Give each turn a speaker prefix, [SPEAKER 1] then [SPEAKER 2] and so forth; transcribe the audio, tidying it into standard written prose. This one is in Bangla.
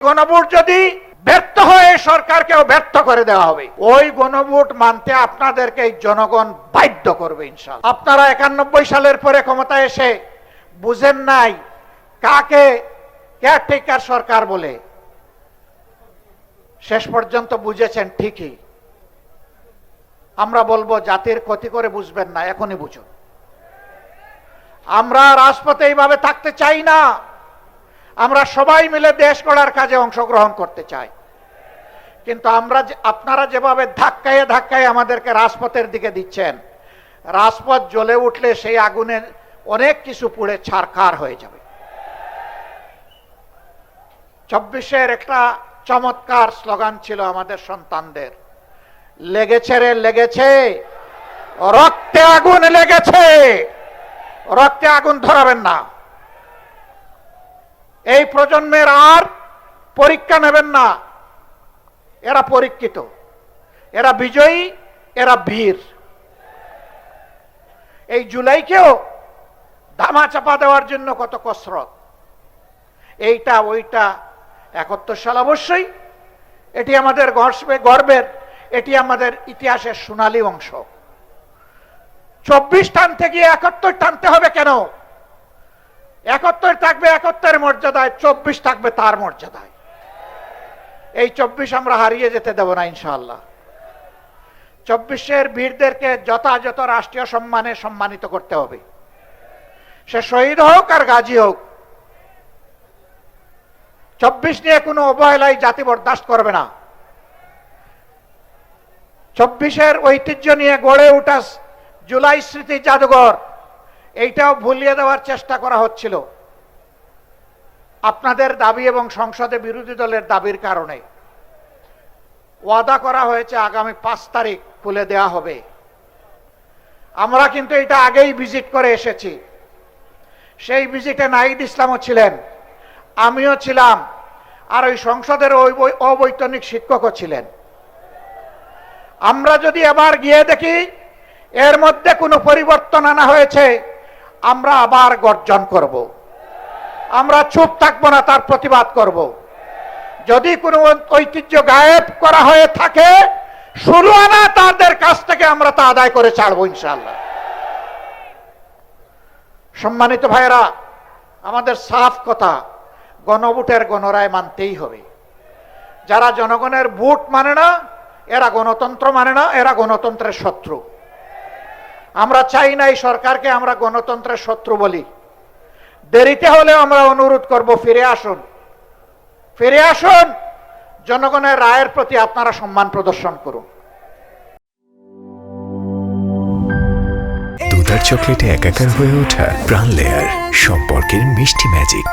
[SPEAKER 1] গণভোট যদি ব্যর্থ হয় সরকারকেও ব্যর্থ করে দেওয়া হবে। ওই গণভোট মানতে আপনাদেরকে জনগণ বাধ্য করবে ইনশাআল্লাহ। আপনারা 91 সালের পরে ক্ষমতায় এসে বুঝেন নাই কাকে কেয়ারটেকার সরকার বলে, শেষ পর্যন্ত বুঝেছেন ঠিকই। আমরা বলবো জাতির ক্ষতি করে বুঝবেন না, এখনই বুঝুন। আমরা রাজপথে এইভাবে থাকতে চাই না। আমরা সবাই মিলে দেশ গড়ার কাজে অংশগ্রহণ করতে চাই। কিন্তু আপনারা যেভাবে ধাক্কায় ধাক্কায় আমাদেরকে রাজপথের দিকে দিচ্ছেন, রাজপথ জ্বলে উঠলে সেই আগুনে অনেক কিছু পুড়ে ছারখার হয়ে যাবে। 24-এর একটা চমৎকার স্লোগান ছিল আমাদের সন্তানদের, লেগেছে রে লেগেছে, রক্তে আগুন লেগেছে, রক্তে আগুন ধরাবেন না। এই প্রজন্মের আর পরীক্ষা নেবেন না। এরা পরীক্ষিত, এরা বিজয়ী, এরা বীর। এই জুলাইকেও ধামা চাপা দেওয়ার জন্য কত কসরত, এইটা ওইটা। 71 সাল অবশ্যই এটি আমাদের গর্বের, এটি আমাদের ইতিহাসের সোনালী অংশ। 24 টানতে গিয়ে 71 টানতে হবে কেন? 71 থাকবে 71-এর মর্যাদায়, 24 থাকবে তার মর্যাদায়। এই 24 আমরা হারিয়ে যেতে দেব না ইনশাআল্লাহ। 24-এর বীরদেরকে যথাযথ রাষ্ট্রীয় সম্মানে সম্মানিত করতে হবে, সে শহীদ হোক আর গাজী হোক। 24 নিয়ে কোনো অবহেলায় জাতি বরদাস্ত করবে না। 24-এর ঐতিহ্য নিয়ে গড়ে ওঠা জুলাই স্মৃতি জাদুঘর, এইটাও ভুলিয়ে দেওয়ার চেষ্টা করা হচ্ছিল আপনাদের দাবি এবং সংসদে বিরোধী দলের দাবির কারণে। ওয়াদা করা হয়েছে আগামী 5 তারিখ খুলে দেওয়া হবে। আমরা কিন্তু এটা আগেই ভিজিট করে এসেছি। সেই ভিজিটে নাহিদ ইসলামও ছিলেন, আমিও ছিলাম, আর ওই সংসদের অবৈতনিক শিক্ষকও ছিলেন। আমরা যদি আবার গিয়ে দেখি এর মধ্যে কোনো পরিবর্তন আনা হয়েছে, আমরা আবার গর্জন করব। আমরা চুপ থাকবো না, তার প্রতিবাদ করব। যদি কোনো ঐতিহ্য গায়েব করা হয়ে থাকে, 16 আনা তাদের কাছ থেকে আমরা তা আদায় করে ছাড়বো ইনশাআল্লাহ। সম্মানিত ভাইরা, আমাদের সাফ কথা, গণভোটের গণরায় মানতেই হবে। যারা জনগণের ভোট মানে না, এরা গণতন্ত্র মানে না, এরা গণতন্ত্রের শত্রু। আমরা চাই না এই সরকারকে আমরা গণতন্ত্রের শত্রু বলি। দেরিতে হলেও আমরা অনুরোধ করব, ফিরে আসুন, ফিরে আসুন। জনগণের রায়ের প্রতি আপনারা সম্মান প্রদর্শন করুন।
[SPEAKER 2] দুধার চকলেটে একাকার হয়ে ওঠা প্রাণ লেয়ার, সম্পর্কের মিষ্টি ম্যাজিক।